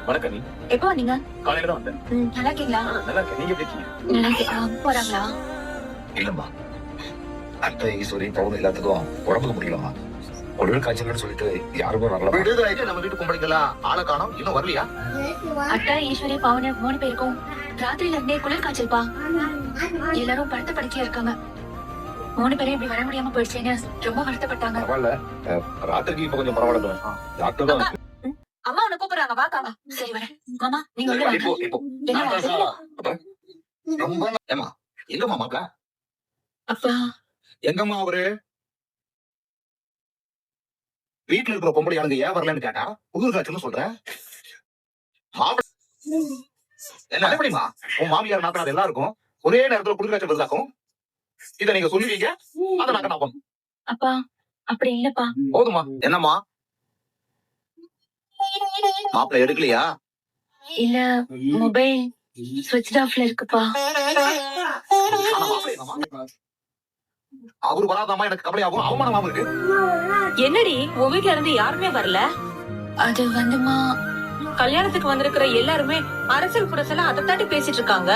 வணக்கம். நீ எப்போ வந்தீங்க? காலையில தான் வந்தேன். நல்லா இருக்கீங்களா? நல்லா இருக்கேன். நீங்க எப்படி இருக்கீங்க? நல்லா இருக்கேன். போறாங்களா? இல்லம்மா, அத்தை ஈஸ்வரி பவுன் எல்லாத்துக்கும் உடம்புக்கு முடியலம்மா. குளிர் காய்ச்சல்னு சொல்லிட்டு யாருமே வரல. விடுதலைக்கு நம்ம வீட்டு கும்பலிக்கலாம் ஆளை காணோம், இன்னும் வரலையா? அட்டா, ஈஸ்வரி, பவுன் 3 பேருக்கும் ராத்திரில இருந்தே குளிர் காய்ச்சல்பா. எல்லாரும் படுத்த படுக்கையா இருக்காங்க. 3 பேரும் இப்படி வர முடியாம போயிடுச்சேன்னு ரொம்ப வருத்தப்பட்டாங்க. பரவாயில்ல, ராத்திரிக்கு இப்ப கொஞ்சம் பரவாயில்ல. டாக்டர் தான் அம்மா உன்னை கூப்பிடுறாங்க, வாக்கா. சரி வரேன். மாமா நீங்க உள்ள இப்போ வாங்க. இப்போ என்ன வாங்க? ரொம்ப ஏமா எங்கம்மா மாப்பிள? அப்பா, எங்கம்மா அவரு? வீட்டுல இருக்கிற பொம்பளை ஆளுங்க ஏன் வரலன்னு கேட்டா புது காய்ச்சல்னு சொல்றேன். என்ன எப்படிமா உன் மாமியார் நாத்தனார் எல்லாருக்கும் ஒரே நேரத்துல குளிர் காய்ச்சல் வருதாக்கும்? இத நீங்க சொல்லுவீங்க, அதை நாங்க நம்பும். அப்பா அப்படி இல்லப்பா. போதுமா? என்னம்மா மாப்பிள்ள எடுக்கலையா? இல்ல, மொபைல் ஸ்விட்ச் ஆஃப்ல இருக்குப்பா. ஆனா மாப்பிள்ளை என்னம்மா? அவரு வராதாமா எனக்கு கவலையாகும், அவமானமாவும் இருக்கு. என்னடி உன் வீட்ல இருந்து யாருமே வரல? அது வந்துமா, கல்யாணத்துக்கு வந்திருக்கிற எல்லாருமே அரசியல் புரசெல்லாம் அதை தாண்டி பேசிட்டு இருக்காங்க.